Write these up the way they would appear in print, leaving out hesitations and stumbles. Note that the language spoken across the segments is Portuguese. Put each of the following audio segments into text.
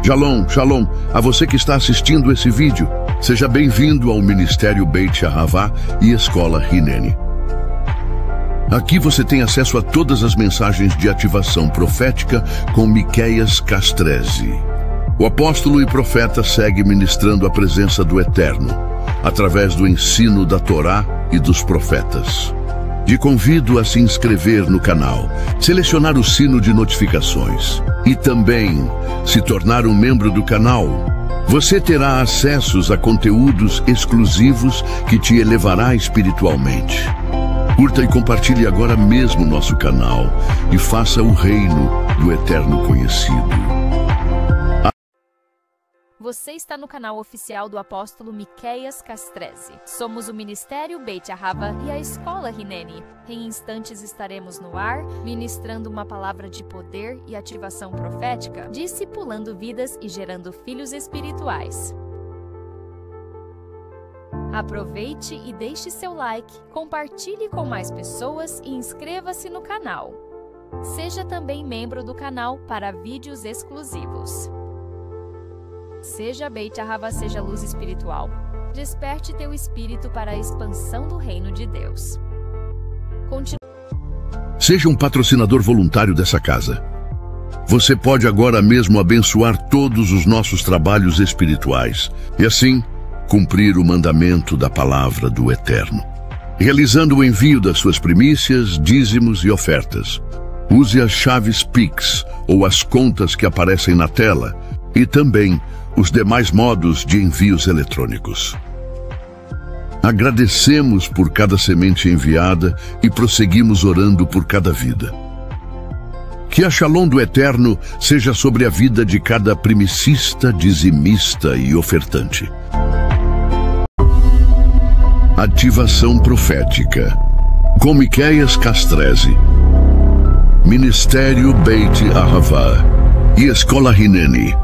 Shalom, shalom, a você que está assistindo esse vídeo. Seja bem-vindo ao Ministério Beit Ahavá e Escola Hineni. Aqui você tem acesso a todas as mensagens de ativação profética com Miqueias Castrezzi. O apóstolo e profeta segue ministrando a presença do Eterno, através do ensino da Torá e dos profetas. Te convido a se inscrever no canal, selecionar o sino de notificações e também se tornar um membro do canal. Você terá acessos a conteúdos exclusivos que te elevará espiritualmente. Curta e compartilhe agora mesmo nosso canal e faça o reino do Eterno conhecido. Você está no canal oficial do apóstolo Miqueias Castrezzi. Somos o Ministério Beit Ahavá e a Escola Hineni. Em instantes estaremos no ar, ministrando uma palavra de poder e ativação profética, discipulando vidas e gerando filhos espirituais. Aproveite e deixe seu like, compartilhe com mais pessoas e inscreva-se no canal. Seja também membro do canal para vídeos exclusivos. Seja Beit Ahavá, seja luz espiritual. Desperte teu espírito para a expansão do reino de Deus. Seja um patrocinador voluntário dessa casa. Você pode agora mesmo abençoar todos os nossos trabalhos espirituais e assim cumprir o mandamento da palavra do Eterno, realizando o envio das suas primícias, dízimos e ofertas. Use as chaves Pix ou as contas que aparecem na tela e também os demais modos de envios eletrônicos. Agradecemos por cada semente enviada e prosseguimos orando por cada vida. Que a Shalom do Eterno seja sobre a vida de cada primicista, dizimista e ofertante. Ativação profética com Miqueias Castrezzi, Ministério Beit Ahavá e Escola Hineni.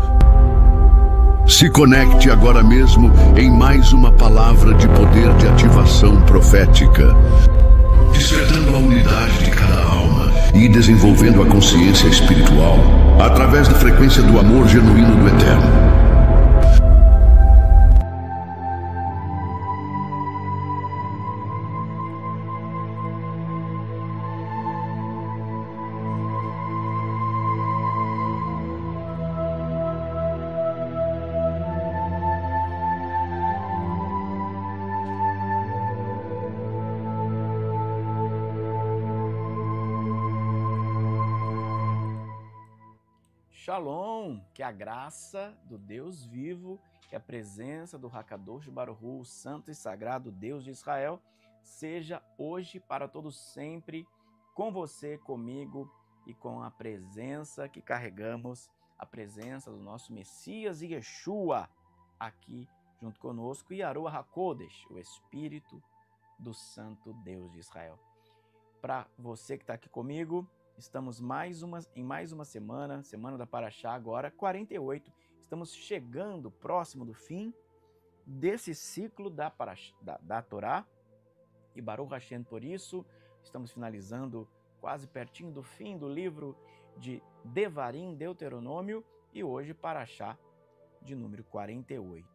Se conecte agora mesmo em mais uma palavra de poder de ativação profética, despertando a unidade de cada alma e desenvolvendo a consciência espiritual através da frequência do amor genuíno do Eterno. Shalom, que a graça do Deus vivo, que a presença do Hakadosh Baruch Hu, o santo e sagrado Deus de Israel, seja hoje para todos sempre com você, comigo e com a presença que carregamos, a presença do nosso Messias e Yeshua aqui junto conosco, e Yaruah HaKodesh, o Espírito do Santo Deus de Israel. Para você que está aqui comigo, estamos em mais uma semana da Parashá agora, 48. Estamos chegando próximo do fim desse ciclo da Torá. E Baruch Hashem, por isso, estamos finalizando quase pertinho do fim do livro de Devarim, Deuteronômio, e hoje Parashá de número 48.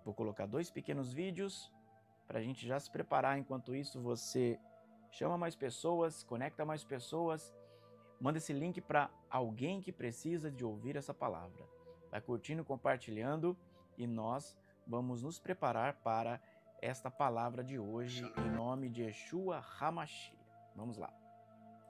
Vou colocar 2 pequenos vídeos para a gente já se preparar. Enquanto isso, você chama mais pessoas, conecta mais pessoas, manda esse link para alguém que precisa de ouvir essa palavra. Vai curtindo, compartilhando, e nós vamos nos preparar para esta palavra de hoje, em nome de Yeshua HaMashiach. Vamos lá.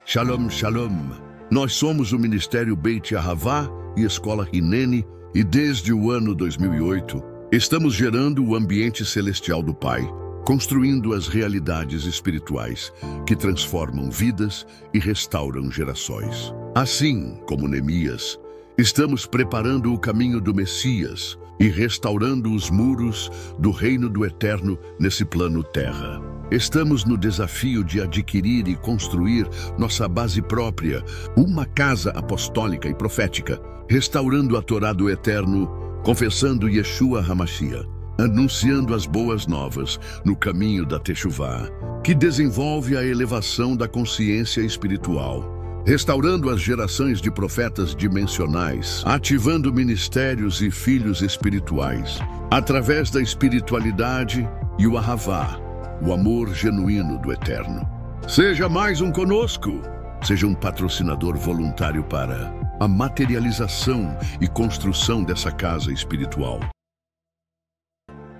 Shalom, shalom. Nós somos o Ministério Beit Ahavá e Escola Hineni, e desde o ano 2008, estamos gerando o ambiente celestial do Pai, construindo as realidades espirituais que transformam vidas e restauram gerações. Assim como Neemias, estamos preparando o caminho do Messias e restaurando os muros do reino do Eterno nesse plano terra. Estamos no desafio de adquirir e construir nossa base própria, uma casa apostólica e profética, restaurando a Torá do Eterno, confessando Yeshua HaMashiach, anunciando as boas novas no caminho da Teshuvá, que desenvolve a elevação da consciência espiritual, restaurando as gerações de profetas dimensionais, ativando ministérios e filhos espirituais, através da espiritualidade e o Ahavá, o amor genuíno do Eterno. Seja mais um conosco. Seja um patrocinador voluntário para a materialização e construção dessa casa espiritual.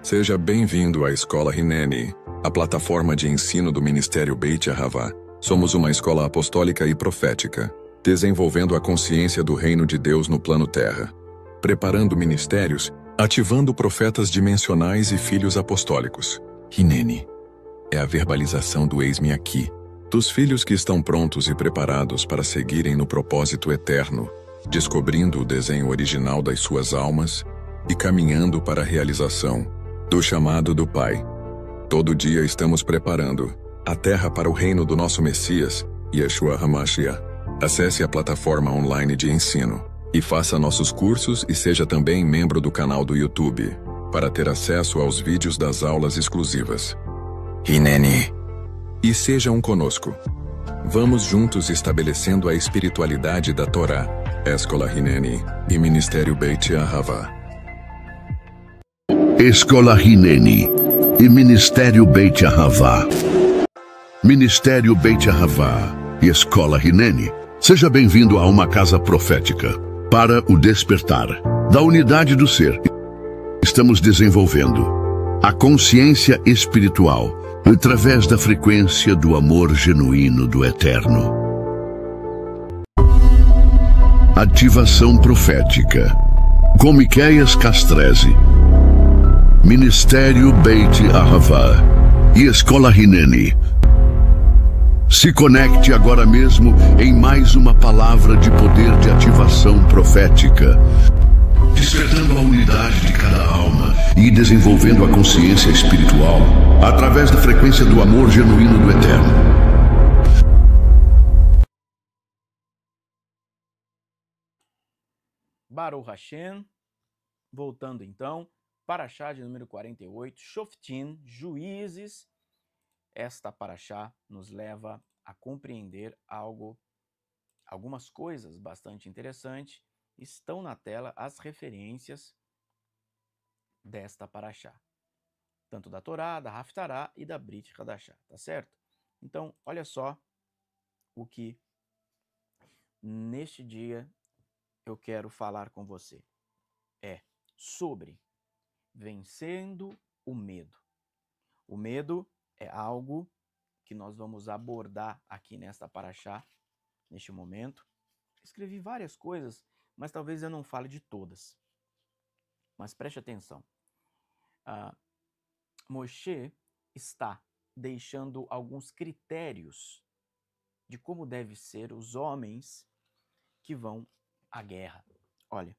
Seja bem-vindo à Escola Hineni, a plataforma de ensino do Ministério Beit Ahavá. Somos uma escola apostólica e profética, desenvolvendo a consciência do reino de Deus no plano terra, preparando ministérios, ativando profetas dimensionais e filhos apostólicos. Hineni é a verbalização do eis-me aqui, dos filhos que estão prontos e preparados para seguirem no propósito eterno, descobrindo o desenho original das suas almas e caminhando para a realização do chamado do Pai. Todo dia estamos preparando a terra para o reino do nosso Messias, Yeshua HaMashiach. Acesse a plataforma online de ensino e faça nossos cursos e seja também membro do canal do YouTube para ter acesso aos vídeos das aulas exclusivas. Hineni. E sejam conosco. Vamos juntos estabelecendo a espiritualidade da Torá, Escola Hineni e Ministério Beit Ahavá. Escola Hineni e Ministério Beit Ahavá. Ministério Beit Ahavá e Escola Hineni. Seja bem-vindo a uma casa profética. Para o despertar da unidade do ser, estamos desenvolvendo a consciência espiritual através da frequência do amor genuíno do Eterno. Ativação profética com Miqueias Castrese. Ministério Beit Ahavá e Escola Hineni. Se conecte agora mesmo em mais uma palavra de poder de ativação profética, despertando a unidade de cada alma e desenvolvendo a consciência espiritual através da frequência do amor genuíno do Eterno. Baruch Hashem, voltando então, Parashá de número 48, Shoftim, Juízes. Esta Parashá nos leva a compreender algumas coisas bastante interessantes. Estão na tela as referências desta Parashá, tanto da Torá, da Haftará e da Brit Hadashá, tá certo? Então, olha só o que neste dia eu quero falar com você. É sobre vencendo o medo. O medo é algo que nós vamos abordar aqui nesta Parashá, neste momento. Escrevi várias coisas, mas talvez eu não fale de todas. Mas preste atenção. Moshe está deixando alguns critérios de como devem ser os homens que vão à guerra. Olha,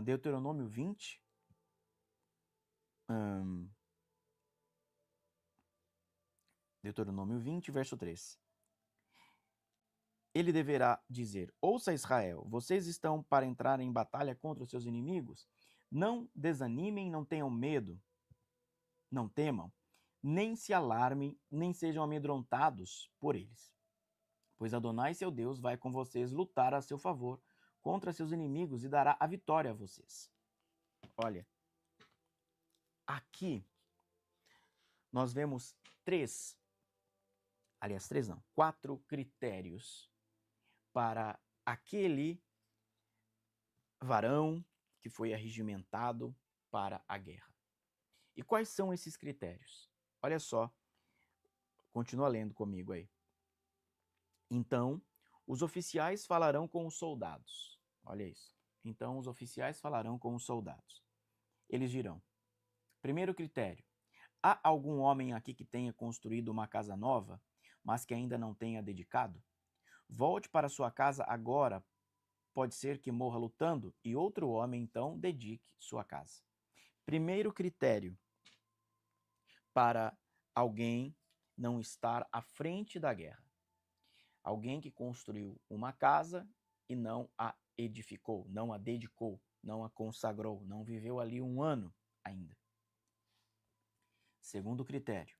Deuteronômio 20, Deuteronômio 20, verso 3. Ele deverá dizer: ouça Israel, vocês estão para entrar em batalha contra os seus inimigos? Não desanimem, não tenham medo, não temam, nem se alarmem, nem sejam amedrontados por eles. Pois Adonai, seu Deus, vai com vocês lutar a seu favor contra seus inimigos e dará a vitória a vocês. Olha, aqui nós vemos quatro critérios para aquele varão que foi arregimentado para a guerra. E quais são esses critérios? Olha só, continua lendo comigo aí. Então, os oficiais falarão com os soldados. Olha isso. Então, os oficiais falarão com os soldados. Eles dirão: primeiro critério, há algum homem aqui que tenha construído uma casa nova, mas que ainda não tenha dedicado? Volte para sua casa agora, pode ser que morra lutando, e outro homem então dedique sua casa. Primeiro critério para alguém não estar à frente da guerra. Alguém que construiu uma casa e não a edificou, não a dedicou, não a consagrou, não viveu ali um ano ainda. Segundo critério,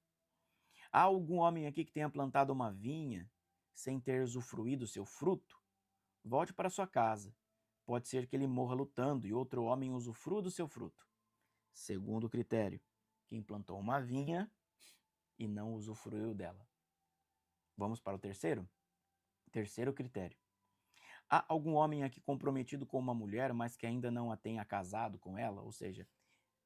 há algum homem aqui que tenha plantado uma vinha sem ter usufruído seu fruto, volte para sua casa. Pode ser que ele morra lutando e outro homem usufrua do seu fruto. Segundo critério, quem plantou uma vinha e não usufruiu dela. Vamos para o terceiro? Terceiro critério. Há algum homem aqui comprometido com uma mulher, mas que ainda não a tenha casado com ela? Ou seja,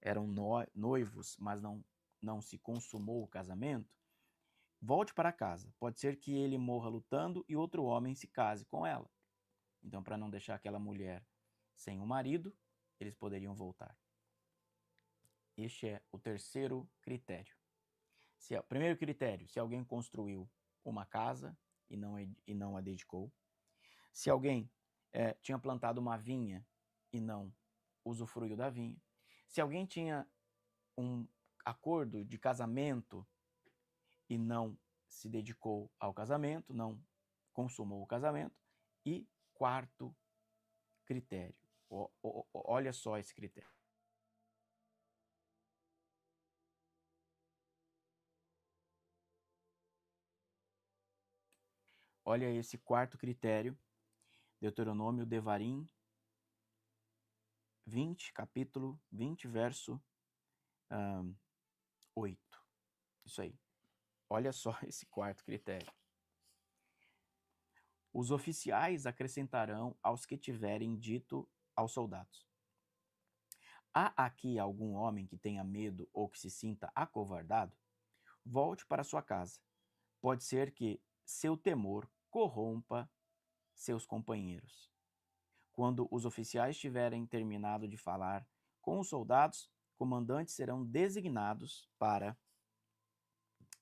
eram noivos, mas não se consumou o casamento? Volte para casa. Pode ser que ele morra lutando e outro homem se case com ela. Então, para não deixar aquela mulher sem um marido, eles poderiam voltar. Este é o terceiro critério. Primeiro critério, se alguém construiu uma casa e não a dedicou. Se alguém tinha plantado uma vinha e não usufruiu da vinha. Se alguém tinha um acordo de casamento e não se dedicou ao casamento, não consumou o casamento. E quarto critério, olha só esse critério. Olha esse quarto critério, Deuteronômio, Devarim 20, capítulo 20, verso 8. Isso aí. Olha só esse quarto critério. Os oficiais acrescentarão aos que tiverem dito aos soldados: há aqui algum homem que tenha medo ou que se sinta acovardado? Volte para sua casa. Pode ser que seu temor corrompa seus companheiros. Quando os oficiais tiverem terminado de falar com os soldados, comandantes serão designados para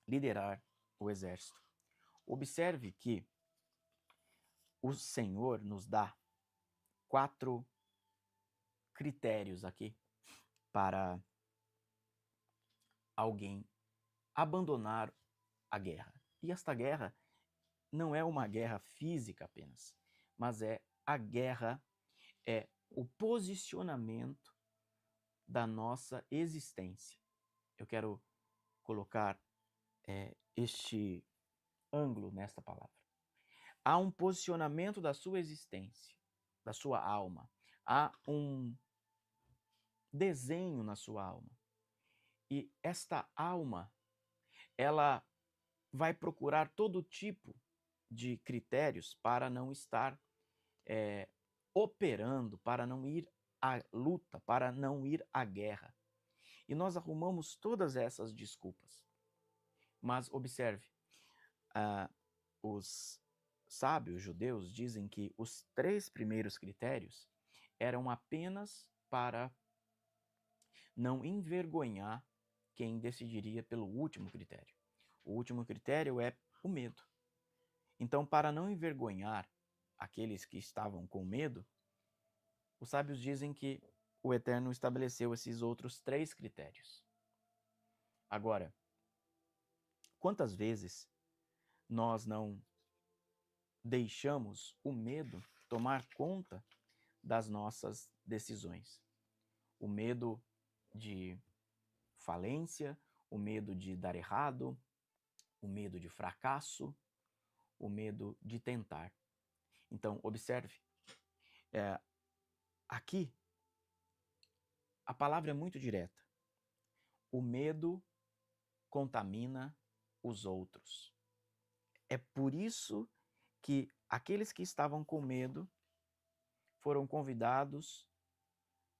liderar o exército. Observe que o Senhor nos dá 4 critérios aqui para alguém abandonar a guerra. E esta guerra não é uma guerra física apenas, mas a guerra é o posicionamento da nossa existência. Eu quero colocar este ângulo nesta palavra. Há um posicionamento da sua existência, da sua alma. Há um desenho na sua alma. E esta alma, ela vai procurar todo tipo de critérios para não estar operando, para não ir à luta, para não ir à guerra. E nós arrumamos todas essas desculpas. Mas observe, os sábios judeus dizem que os 3 primeiros critérios eram apenas para não envergonhar quem decidiria pelo último critério. O último critério é o medo. Então, para não envergonhar aqueles que estavam com medo, os sábios dizem que o Eterno estabeleceu esses outros 3 critérios. Agora, quantas vezes nós não deixamos o medo tomar conta das nossas decisões? O medo de falência, o medo de dar errado, o medo de fracasso, o medo de tentar. Então, observe, aqui a palavra é muito direta. O medo contamina os outros. É por isso que aqueles que estavam com medo foram convidados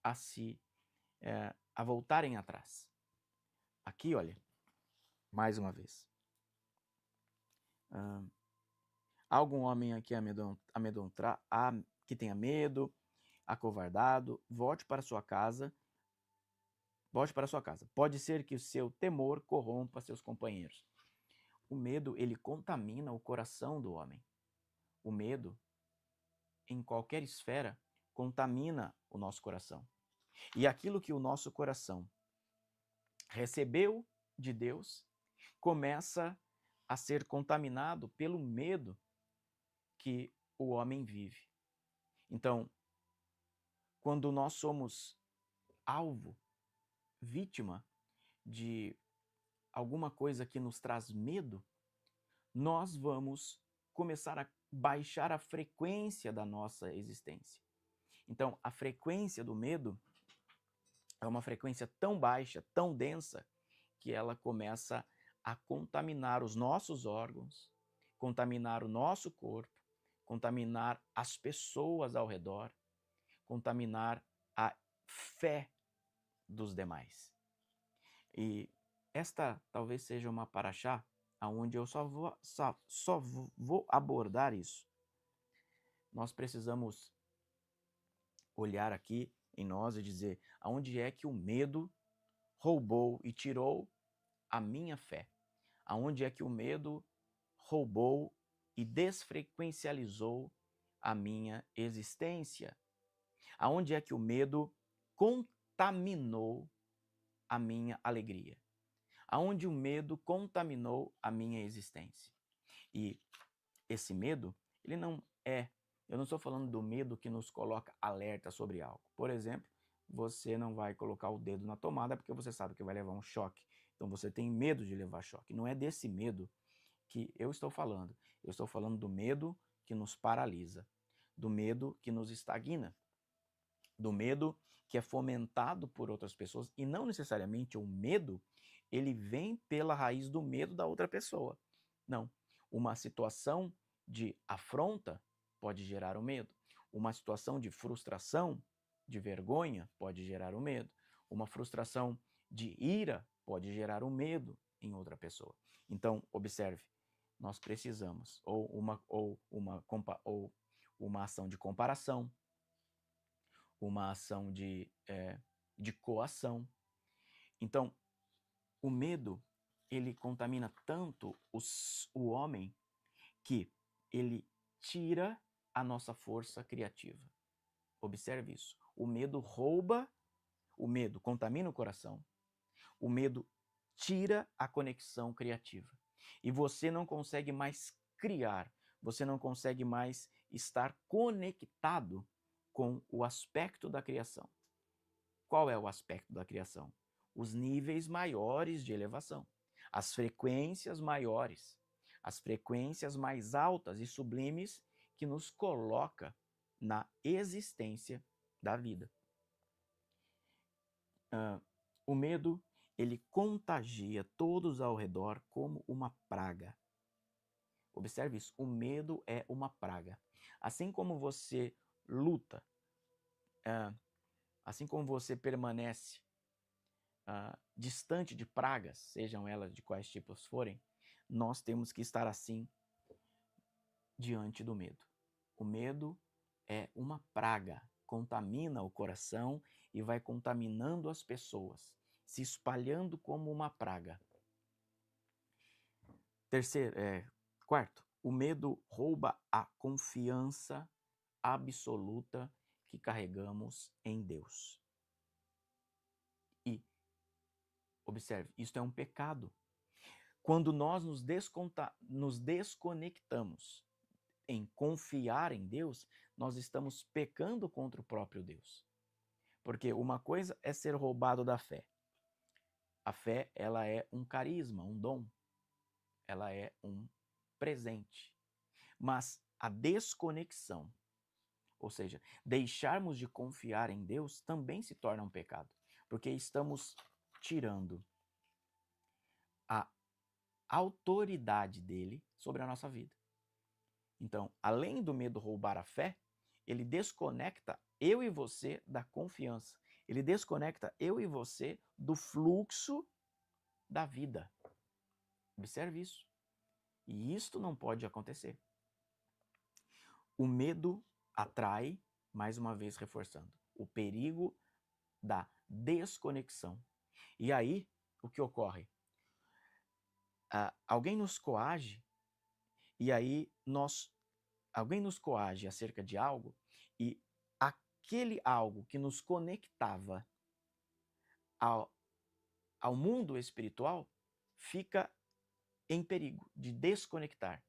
a voltarem atrás. Aqui, olha, mais uma vez. Algum homem aqui que tenha medo, acovardado, volte para sua casa. Volte para sua casa. Pode ser que o seu temor corrompa seus companheiros. O medo, ele contamina o coração do homem. O medo, em qualquer esfera, contamina o nosso coração. E aquilo que o nosso coração recebeu de Deus começa a ser contaminado pelo medo que o homem vive. Então, quando nós somos alvo, vítima de alguma coisa que nos traz medo, nós vamos começar a baixar a frequência da nossa existência. Então, a frequência do medo é uma frequência tão baixa, tão densa, que ela começa a contaminar os nossos órgãos, contaminar o nosso corpo, contaminar as pessoas ao redor, contaminar a fé dos demais. E esta talvez seja uma paraxá onde eu só vou abordar isso. Nós precisamos olhar aqui em nós e dizer aonde é que o medo roubou e tirou a minha fé. Aonde é que o medo roubou e desfrequencializou a minha existência. Aonde é que o medo contaminou a minha alegria. Aonde o medo contaminou a minha existência. E esse medo, ele não é, eu não estou falando do medo que nos coloca alerta sobre algo. Por exemplo, você não vai colocar o dedo na tomada porque você sabe que vai levar um choque. Então você tem medo de levar choque. Não é desse medo que eu estou falando. Eu estou falando do medo que nos paralisa, do medo que nos estagna, do medo que é fomentado por outras pessoas, e não necessariamente o medo, ele vem pela raiz do medo da outra pessoa. Não. Uma situação de afronta pode gerar o medo. Uma situação de frustração, de vergonha, pode gerar o medo. Uma frustração de ira pode gerar o medo em outra pessoa. Então, observe, nós precisamos ou uma ação de comparação, uma ação de coação. Então, o medo, ele contamina tanto o homem que ele tira a nossa força criativa. Observe isso. O medo rouba, o medo contamina o coração, o medo tira a conexão criativa. E você não consegue mais criar, você não consegue mais estar conectado com o aspecto da criação. Qual é o aspecto da criação? Os níveis maiores de elevação, as frequências maiores, as frequências mais altas e sublimes que nos coloca na existência da vida. O medo, ele contagia todos ao redor como uma praga. Observe isso, o medo é uma praga. Assim como você luta, assim como você permanece distante de pragas, sejam elas de quais tipos forem, nós temos que estar assim diante do medo. O medo é uma praga, contamina o coração e vai contaminando as pessoas, se espalhando como uma praga. Quarto, o medo rouba a confiança absoluta que carregamos em Deus. E, observe, isto é um pecado. Quando nós nos desconectamos em confiar em Deus, nós estamos pecando contra o próprio Deus. Porque uma coisa é ser roubado da fé. A fé, ela é um carisma, um dom. Ela é um presente. Mas a desconexão, ou seja, deixarmos de confiar em Deus, também se torna um pecado. Porque estamos tirando a autoridade dele sobre a nossa vida. Então, além do medo roubar a fé, ele desconecta eu e você da confiança. Ele desconecta eu e você do fluxo da vida. Observe isso. E isto não pode acontecer. O medo atrai, mais uma vez reforçando, o perigo da desconexão. E aí, o que ocorre? Alguém nos coage, e aí alguém nos coage acerca de algo, e aquele algo que nos conectava ao mundo espiritual fica em perigo de desconectar.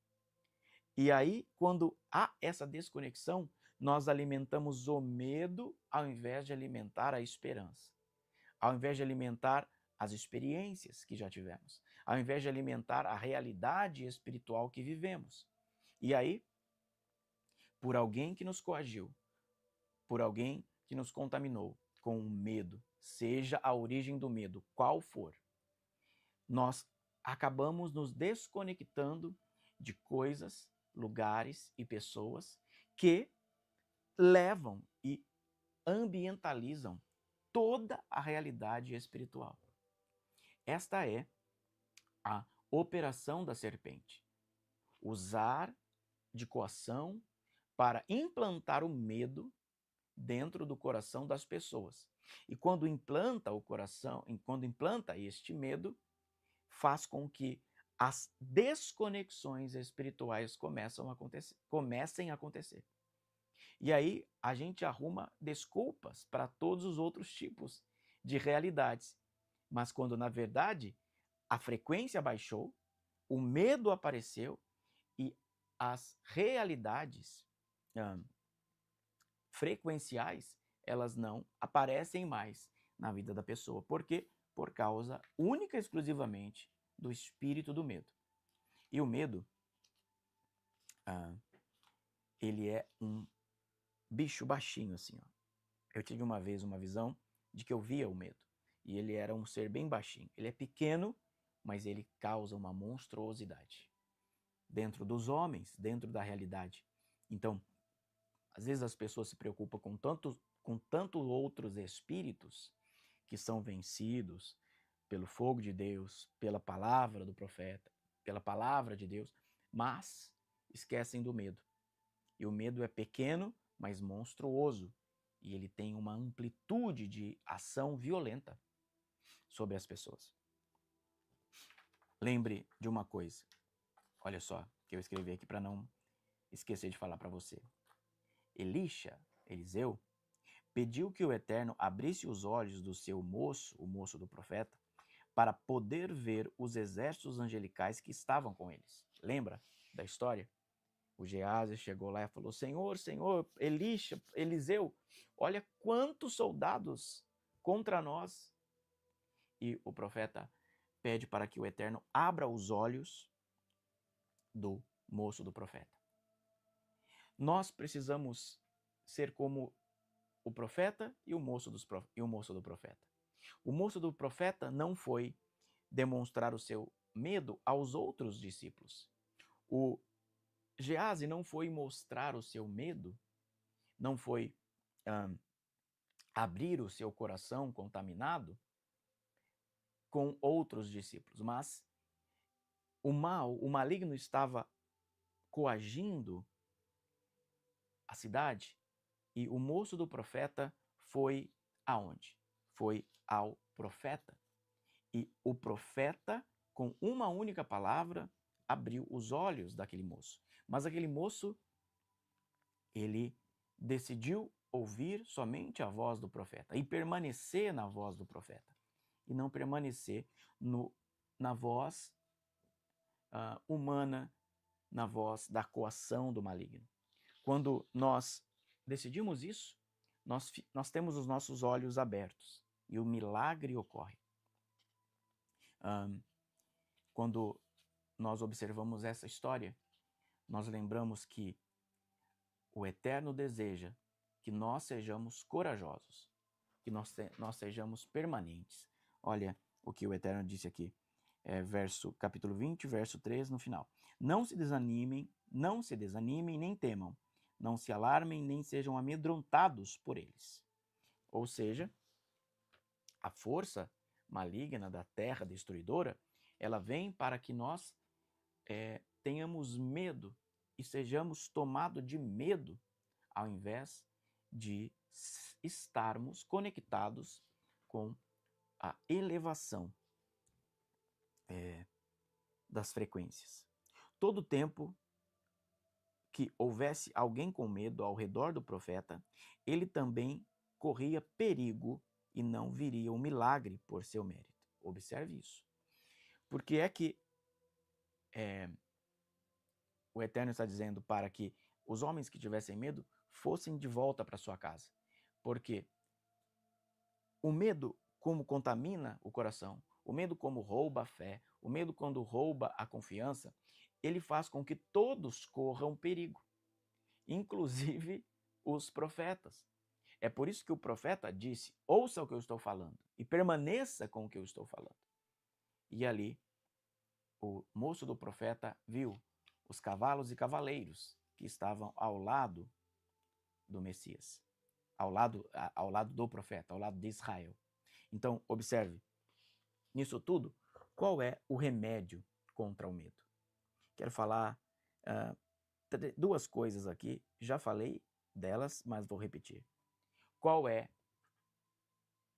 E aí, quando há essa desconexão, nós alimentamos o medo ao invés de alimentar a esperança. Ao invés de alimentar as experiências que já tivemos. Ao invés de alimentar a realidade espiritual que vivemos. E aí, por alguém que nos coagiu, por alguém que nos contaminou com o medo, seja a origem do medo qual for, nós acabamos nos desconectando de coisas, lugares e pessoas que levam e ambientalizam toda a realidade espiritual. Esta é a operação da serpente. Usar de coação para implantar o medo dentro do coração das pessoas. E quando implanta este medo, faz com que as desconexões espirituais comecem a acontecer. E aí a gente arruma desculpas para todos os outros tipos de realidades. Mas quando, na verdade, a frequência baixou, o medo apareceu e as realidades frequenciais, elas não aparecem mais na vida da pessoa. Por quê? Por causa única e exclusivamente do espírito do medo. E o medo, ele é um bicho baixinho assim, ó. Eu tive uma vez uma visão de que eu via o medo. E ele era um ser bem baixinho. Ele é pequeno, mas ele causa uma monstruosidade dentro dos homens, dentro da realidade. Então, às vezes as pessoas se preocupam com tantos outros espíritos que são vencidos pelo fogo de Deus, pela palavra do profeta, pela palavra de Deus, mas esquecem do medo. E o medo é pequeno, mas monstruoso. E ele tem uma amplitude de ação violenta sobre as pessoas. Lembre de uma coisa. Olha só, que eu escrevi aqui para não esquecer de falar para você. Eliseu, pediu que o Eterno abrisse os olhos do seu moço, o moço do profeta, para poder ver os exércitos angelicais que estavam com eles. Lembra da história? O Geazi chegou lá e falou: Senhor, Eliseu, olha quantos soldados contra nós. E o profeta pede para que o Eterno abra os olhos do moço do profeta. Nós precisamos ser como o profeta e o moço do profeta. O moço do profeta não foi demonstrar o seu medo aos outros discípulos. O Geazi não foi mostrar o seu medo, não foi abrir o seu coração contaminado com outros discípulos, mas o maligno estava coagindo a cidade e o moço do profeta foi aonde? Foi ao profeta. E o profeta, com uma única palavra, abriu os olhos daquele moço. Mas aquele moço, ele decidiu ouvir somente a voz do profeta e permanecer na voz do profeta. E não permanecer na voz humana, na voz da coação do maligno. Quando nós decidimos isso, nós temos os nossos olhos abertos e o milagre ocorre. Quando nós observamos essa história, nós lembramos que o Eterno deseja que nós sejamos corajosos, que nós sejamos permanentes. Olha o que o Eterno disse aqui, capítulo 20, verso 3, no final. Não se desanimem, nem temam. Não se alarmem, nem sejam amedrontados por eles. Ou seja, a força maligna da terra destruidora, ela vem para que nós tenhamos medo e sejamos tomados de medo, ao invés de estarmos conectados com a elevação das frequências. Todo tempo que houvesse alguém com medo ao redor do profeta, ele também corria perigo e não viria um milagre por seu mérito. Observe isso. Porque é que o Eterno está dizendo para que os homens que tivessem medo fossem de volta para sua casa. Porque o medo, como contamina o coração, o medo como rouba a fé, o medo quando rouba a confiança, ele faz com que todos corram perigo, inclusive os profetas. É por isso que o profeta disse: ouça o que eu estou falando e permaneça com o que eu estou falando. E ali, o moço do profeta viu os cavalos e cavaleiros que estavam ao lado do Messias, ao lado do profeta, ao lado de Israel. Então, observe, nisso tudo, qual é o remédio contra o medo? Quero falar duas coisas aqui, já falei delas, mas vou repetir. Qual é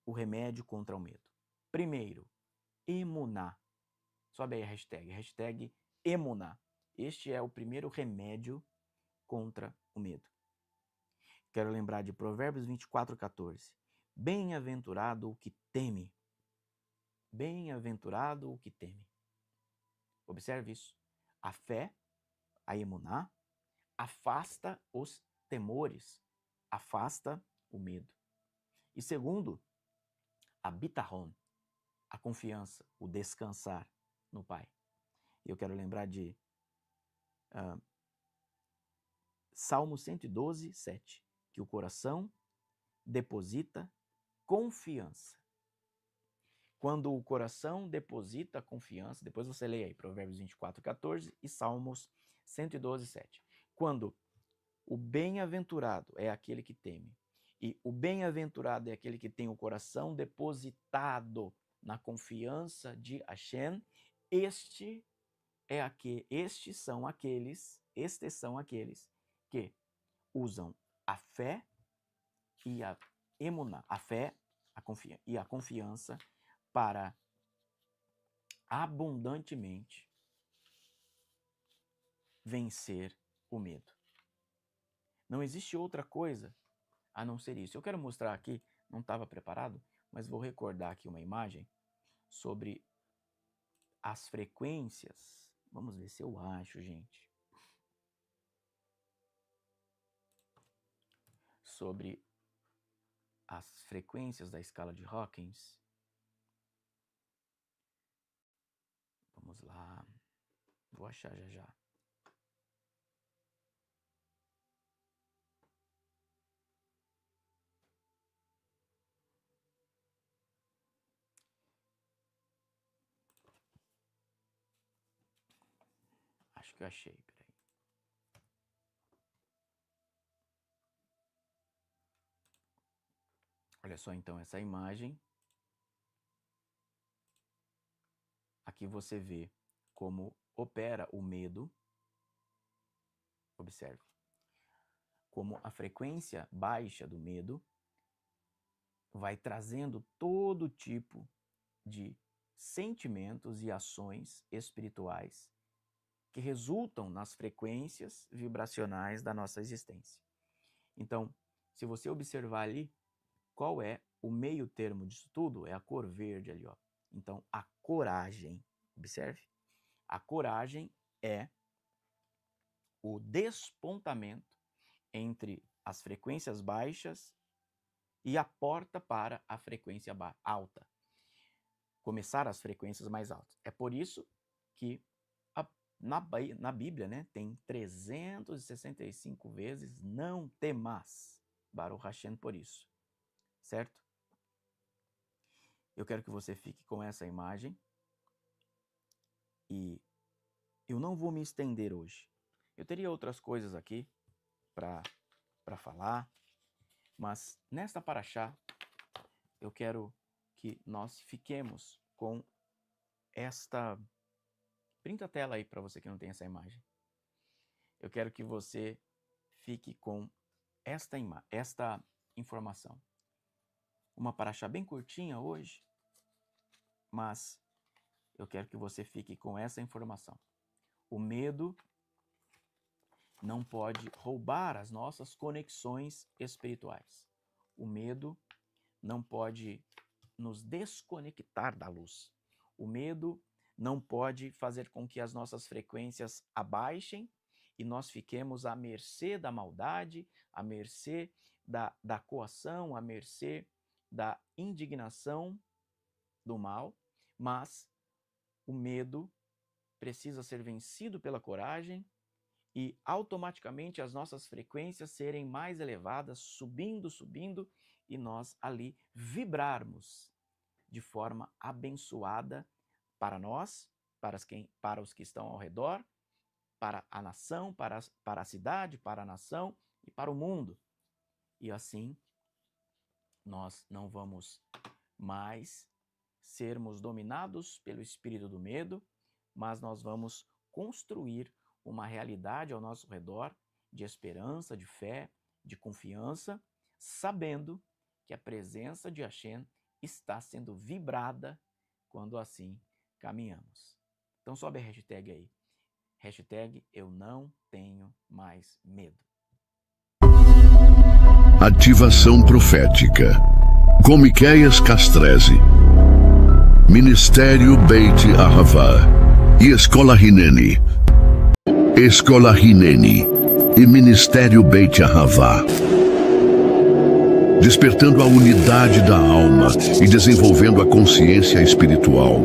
o remédio contra o medo? Primeiro, emuná. Sobe aí a hashtag emuná. Este é o primeiro remédio contra o medo. Quero lembrar de Provérbios 24:14. Bem-aventurado o que teme. Bem-aventurado o que teme. Observe isso. A fé, a emuná, afasta os temores, afasta o medo. E segundo, a bitahon, a confiança, o descansar no Pai. Eu quero lembrar de Salmo 112, 7, que o coração deposita confiança. Quando o coração deposita confiança, depois você lê aí Provérbios 24:14 e Salmos 112, 7. Quando o bem-aventurado é aquele que teme, e o bem-aventurado é aquele que tem o coração depositado na confiança de Hashem, estes são aqueles que usam a fé e a emuná, a fé e a confiança para abundantemente vencer o medo. Não existe outra coisa a não ser isso. Eu quero mostrar aqui, não estava preparado, mas vou recordar aqui uma imagem sobre as frequências. Vamos ver se eu acho, gente. Sobre as frequências da escala de Hawkins. Vamos lá. Vou achar já já. Acho que eu achei, peraí. Olha só então essa imagem. Aqui você vê como opera o medo. Observe. Como a frequência baixa do medo vai trazendo todo tipo de sentimentos e ações espirituais que resultam nas frequências vibracionais da nossa existência. Então, se você observar ali, qual é o meio termo disso tudo? É a cor verde ali, ó. Então, a coragem, observe, a coragem é o despontamento entre as frequências baixas e a porta para a frequência alta. Começar as frequências mais altas. É por isso que na Bíblia, né, tem 365 vezes não temas. Baruch Hashem por isso. Certo? Eu quero que você fique com essa imagem. E eu não vou me estender hoje. Eu teria outras coisas aqui para falar, mas nesta paraxá eu quero que nós fiquemos com esta... Printa a tela aí para você que não tem essa imagem. Eu quero que você fique com esta informação. Uma paraxá bem curtinha hoje, mas eu quero que você fique com essa informação. O medo não pode roubar as nossas conexões espirituais. O medo não pode nos desconectar da luz. O medo não pode fazer com que as nossas frequências abaixem e nós fiquemos à mercê da maldade, à mercê da coação, à mercê da indignação do mal, mas o medo precisa ser vencido pela coragem e automaticamente as nossas frequências serem mais elevadas, subindo, subindo, e nós ali vibrarmos de forma abençoada para nós, para os que estão ao redor, para a nação, para a cidade, para a nação e para o mundo. E assim, nós não vamos mais sermos dominados pelo espírito do medo, mas nós vamos construir uma realidade ao nosso redor de esperança, de fé, de confiança, sabendo que a presença de Hashem está sendo vibrada quando assim caminhamos. Então sobe a hashtag aí. Hashtag eu não tenho mais medo. Ativação profética. Com Miqueias Castrese. Ministério Beit Ahavá e Escola Hineni. Escola Hineni e Ministério Beit Ahavá. Despertando a unidade da alma e desenvolvendo a consciência espiritual,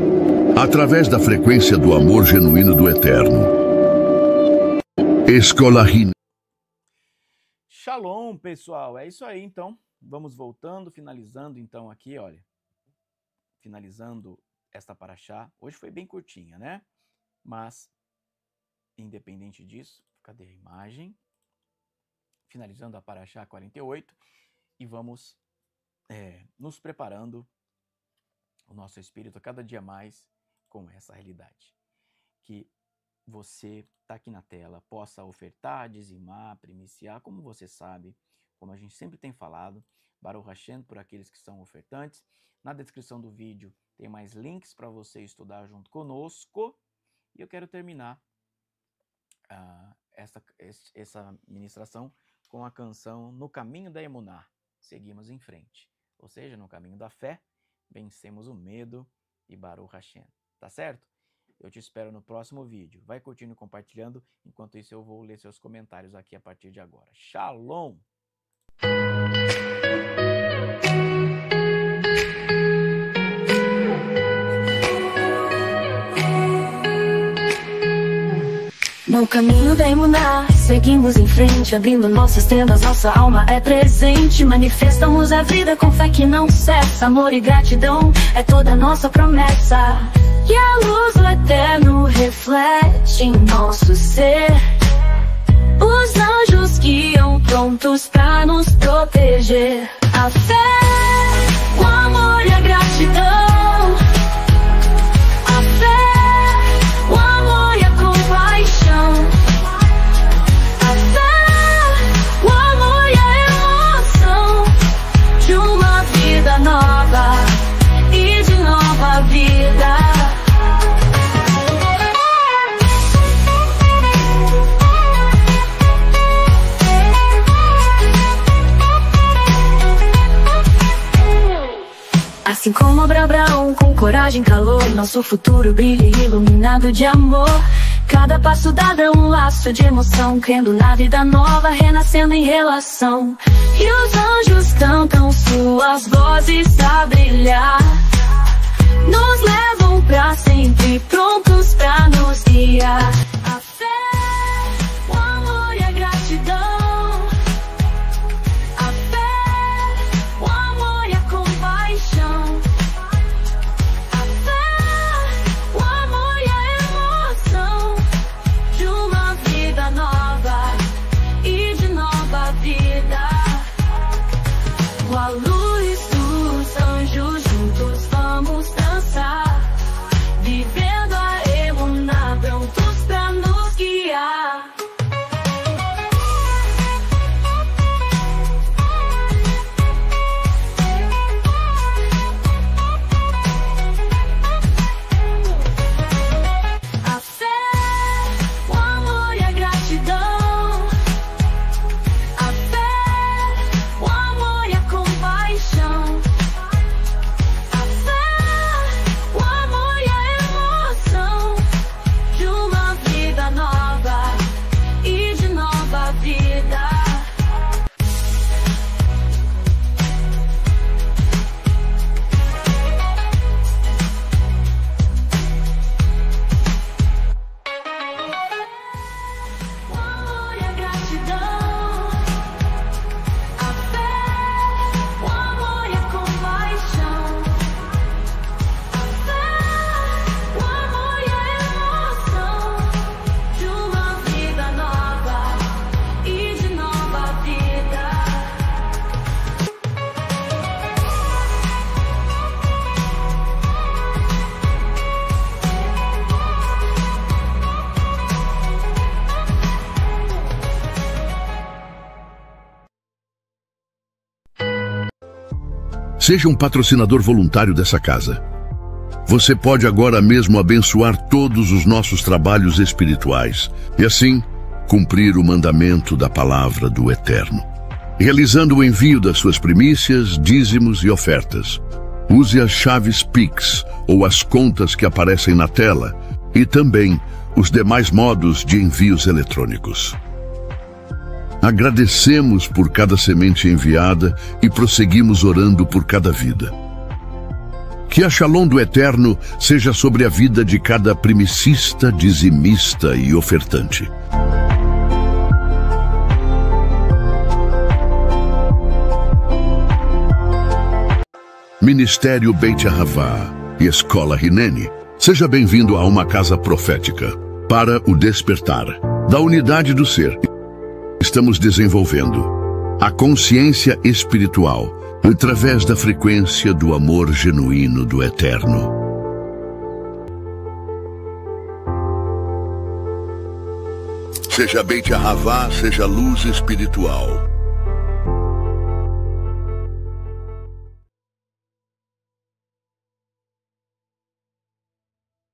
através da frequência do amor genuíno do Eterno. Escola Hineni. Shalom, pessoal. É isso aí, então. Vamos voltando, finalizando, então, aqui, olha. Finalizando esta paraxá. Hoje foi bem curtinha, né? Mas, independente disso, cadê a imagem? Finalizando a paraxá 48. E vamos nos preparando o nosso espírito a cada dia mais com essa realidade. Que você está aqui na tela, possa ofertar, dizimar, primiciar, como você sabe, como a gente sempre tem falado, Baruch Hashem por aqueles que são ofertantes. Na descrição do vídeo tem mais links para você estudar junto conosco. E eu quero terminar essa ministração com a canção No Caminho da Emuná. Seguimos em frente. Ou seja, no caminho da fé, vencemos o medo e Baruch Hashem. Tá certo? Eu te espero no próximo vídeo. Vai curtindo e compartilhando. Enquanto isso, eu vou ler seus comentários aqui a partir de agora. Shalom! No caminho da Emuná, seguimos em frente, abrindo nossas tendas, nossa alma é presente. Manifestamos a vida com fé que não cessa, amor e gratidão é toda nossa promessa. E a luz do Eterno reflete em nosso ser. Os anjos guiam prontos pra nos proteger. A fé, o amor e a gratidão. A fé, o amor e a compaixão. A fé, o amor e a emoção de uma vida nova e de nova vida. Assim como Abraão, com coragem e calor, nosso futuro brilha iluminado de amor. Cada passo dado é um laço de emoção, crendo na vida nova, renascendo em relação. E os anjos cantam suas vozes a brilhar, nos levam pra sempre, prontos pra nos guiar. A fé, o amor e a gratidão. Com a luz dos anjos juntos vamos dançar, vivendo a Emuná, prontos pra Seja um patrocinador voluntário dessa casa. Você pode agora mesmo abençoar todos os nossos trabalhos espirituais e assim cumprir o mandamento da palavra do Eterno, realizando o envio das suas primícias, dízimos e ofertas. Use as chaves Pix ou as contas que aparecem na tela e também os demais modos de envios eletrônicos. Agradecemos por cada semente enviada e prosseguimos orando por cada vida. Que a Shalom do Eterno seja sobre a vida de cada primicista, dizimista e ofertante. Ministério Beit Ahavá e Escola Hineni. Seja bem-vindo a uma casa profética para o despertar da unidade do ser. Estamos desenvolvendo a consciência espiritual através da frequência do amor genuíno do Eterno. Seja Beit Ahavá, seja luz espiritual.